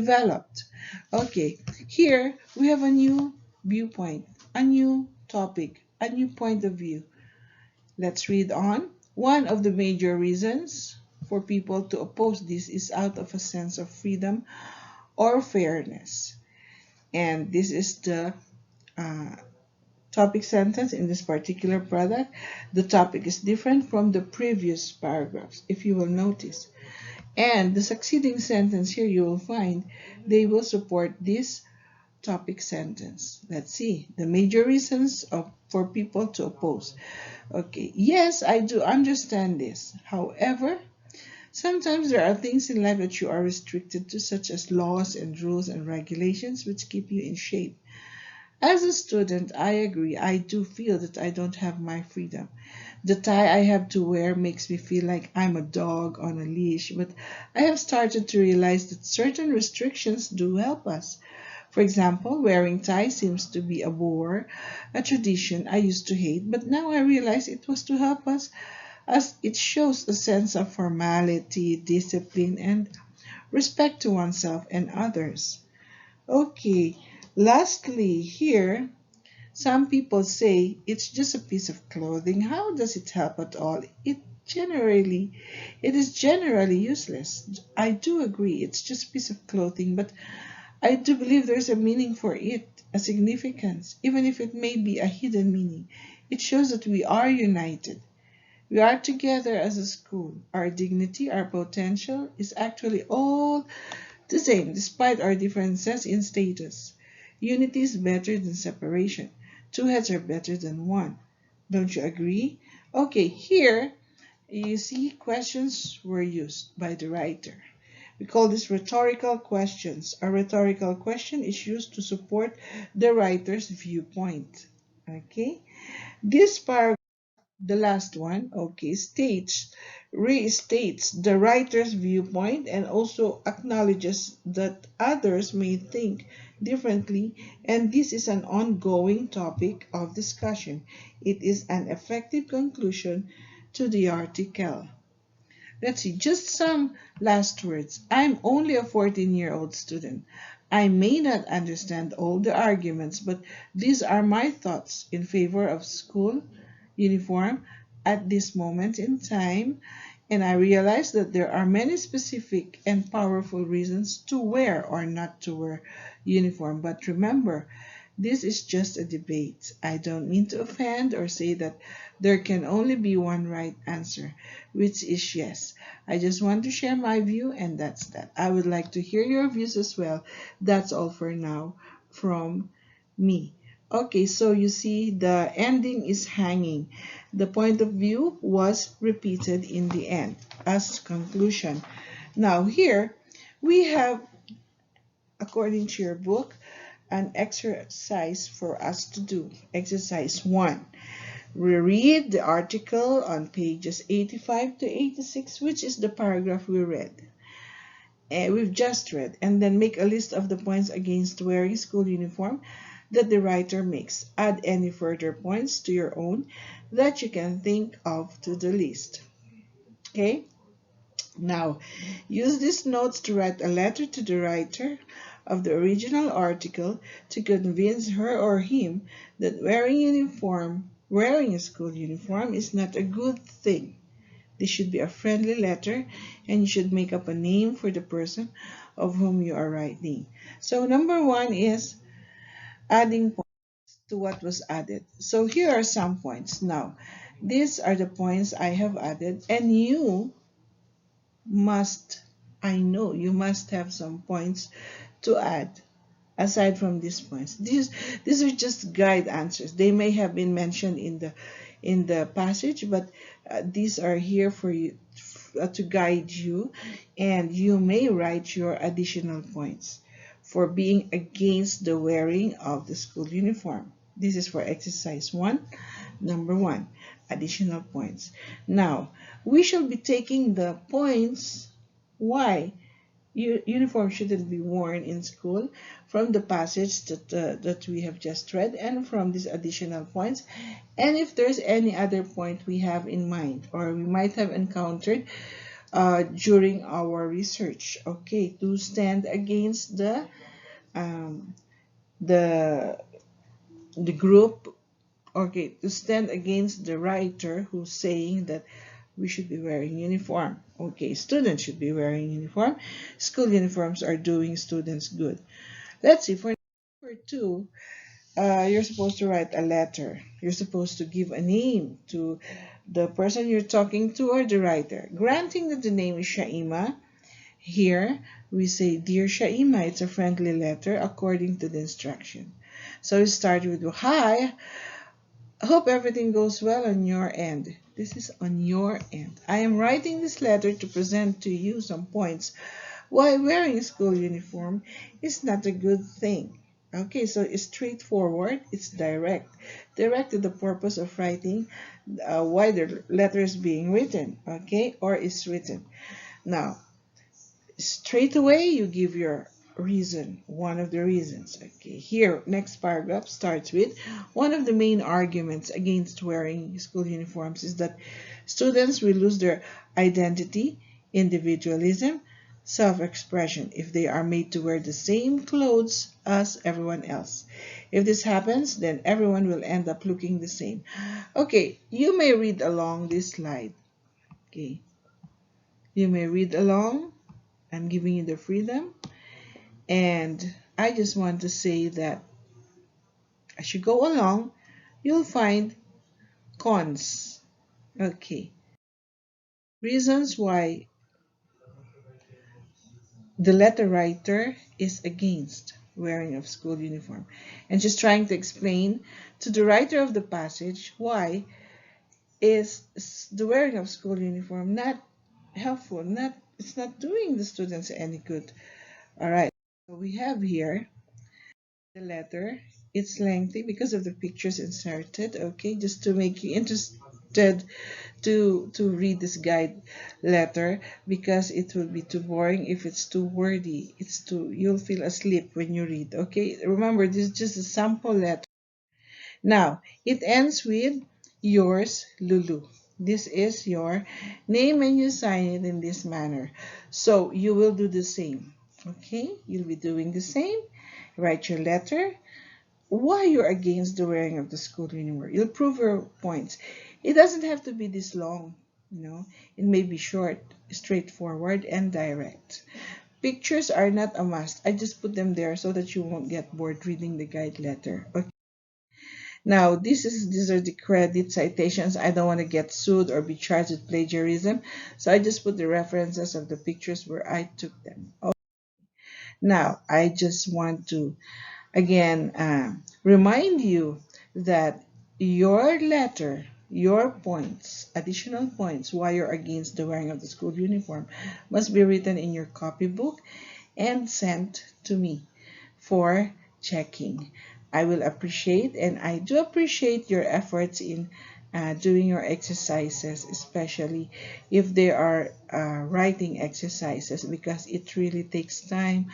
developed. Okay, here we have a new viewpoint, a new topic, a new point of view. Let's read on. One of the major reasons for people to oppose this is out of a sense of freedom or fairness. And this is the uh, topic sentence in this particular product. The topic is different from the previous paragraphs, if you will notice. And the succeeding sentence here, you will find they will support this topic sentence. Let's see the major reasons for people to oppose. Okay, yes, I do understand this. However, sometimes there are things in life that you are restricted to, such as laws and rules and regulations, which keep you in shape. As a student, I agree. I do feel that I don't have my freedom. The tie I have to wear makes me feel like I'm a dog on a leash, but I have started to realize that certain restrictions do help us. For example, wearing tie seems to be a bore, a tradition I used to hate, but now I realize it was to help us as it shows a sense of formality, discipline, and respect to oneself and others. Okay, lastly, here, some people say it's just a piece of clothing. How does it help at all? It is generally useless. I do agree, it's just a piece of clothing, but I do believe there's a meaning for it, a significance, even if it may be a hidden meaning. It shows that we are united. We are together as a school. Our dignity, our potential is actually all the same despite our differences in status. Unity is better than separation. Two heads are better than one. Don't you agree? Okay, here you see questions were used by the writer. We call this rhetorical questions. A rhetorical question is used to support the writer's viewpoint. Okay? This paragraph, the last one, okay, restates the writer's viewpoint and also acknowledges that others may think differently, and this is an ongoing topic of discussion. It is an effective conclusion to the article. Let's see, just some last words. I'm only a 14-year-old student. I may not understand all the arguments, but these are my thoughts in favor of school uniform at this moment in time, and I realize that there are many specific and powerful reasons to wear or not to wear uniform. But remember, this is just a debate. I don't mean to offend or say that there can only be one right answer, which is yes. I just want to share my view, and that's that. I would like to hear your views as well. That's all for now from me. Okay, so you see the ending is hanging. The point of view was repeated in the end as conclusion. Now here we have, according to your book, an exercise for us to do. Exercise 1. Reread the article on pages 85 to 86, which is the paragraph we read. We've just read, and then make a list of the points against wearing school uniform that the writer makes. Add any further points to your own that you can think of to the list. Okay? Now, use these notes to write a letter to the writer of the original article to convince her or him that wearing a school uniform is not a good thing. This should be a friendly letter, and you should make up a name for the person of whom you are writing. So number 1 is adding points to what was added. So here are some points. Now, these are the points I have added, and I know you must have some points to add aside from these points. These are just guide answers. They may have been mentioned in the passage, but these are here for you to guide you, and you may write your additional points for being against the wearing of the school uniform. This is for exercise 1, number 1, additional points. Now, we shall be taking the points why uniform shouldn't be worn in school from the passage that we have just read and from these additional points. And if there's any other point we have in mind or we might have encountered during our research. Okay, to stand against um, the the group. Okay, to stand against the writer who's saying that we should be wearing uniform. Okay, students should be wearing uniform. School uniforms are doing students good. Let's see, for number two, you're supposed to write a letter. You're supposed to give a name to the person you're talking to or the writer. Granting that the name is Shaima, here we say, Dear Shaima, it's a friendly letter according to the instruction. So we start with, Hi, I hope everything goes well on your end. This is on your end. I am writing this letter to present to you some points why wearing a school uniform is not a good thing. Okay, so it's straightforward, it's direct. Direct to the purpose of writing why the letter is being written, okay, or is written. Now, straight away you give your reason, one of the reasons. Okay, here next paragraph starts with, one of the main arguments against wearing school uniforms is that students will lose their identity, individualism, self-expression if they are made to wear the same clothes as everyone else. If this happens, then everyone will end up looking the same. Okay, you may read along this slide. Okay, you may read along. I'm giving you the freedom. And I just want to say that as you go along, you'll find cons. Okay. Reasons why the letter writer is against wearing of school uniform. And she's trying to explain to the writer of the passage why is the wearing of school uniform not helpful, it's not doing the students any good. All right. So we have here the letter. It's lengthy because of the pictures inserted, okay, just to make you interested to read this guide letter, because it will be too boring if it's too wordy. You'll feel asleep when you read. Okay, remember, this is just a sample letter. Now it ends with yours, Lulu. This is your name and you sign it in this manner. So you will do the same. Okay, you'll be doing the same. Write your letter, why you're against the wearing of the school uniform. You'll prove your points. It doesn't have to be this long, It may be short, straightforward, and direct. Pictures are not a must. I just put them there so that you won't get bored reading the guide letter. Okay. Now, these are the credit citations. I don't want to get sued or be charged with plagiarism, so I just put the references of the pictures where I took them. Okay. Now, I just want to again remind you that your letter, your points, additional points why you're against the wearing of the school uniform, must be written in your copybook and sent to me for checking. I will appreciate, and I do appreciate your efforts in doing your exercises, especially if they are writing exercises, because it really takes time.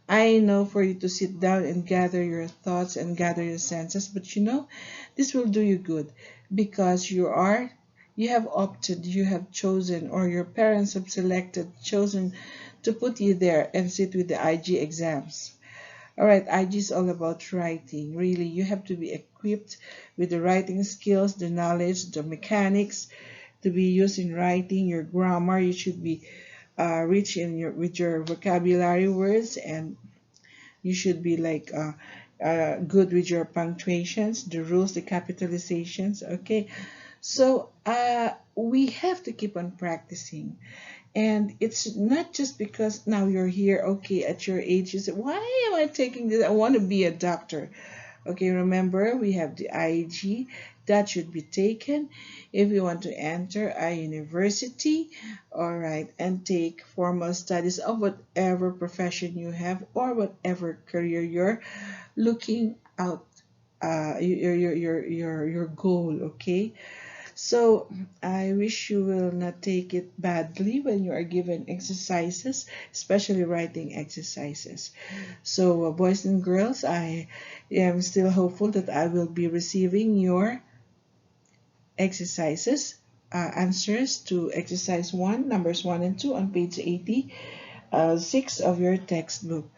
I know, for you to sit down and gather your thoughts and gather your senses, but this will do you good, because you have opted, you have chosen, or your parents have chosen to put you there and sit with the IG exams. All right, IG is all about writing. Really, you have to be equipped with the writing skills, the knowledge, the mechanics to be used in writing. Your grammar, you should be rich with your vocabulary words, and you should be like good with your punctuations, the rules, the capitalizations. Okay, so we have to keep on practicing. And it's not just because now you're here, okay, at your age, you say, why am I taking this? I want to be a doctor. Okay, remember, we have the IEG that should be taken if you want to enter a university, all right, and take formal studies of whatever profession you have or whatever career you're looking out, your goal, okay? So I wish you will not take it badly when you are given exercises, especially writing exercises. So boys and girls, I am still hopeful that I will be receiving your exercises answers to exercise 1, numbers 1 and 2 on page 86 of your textbook.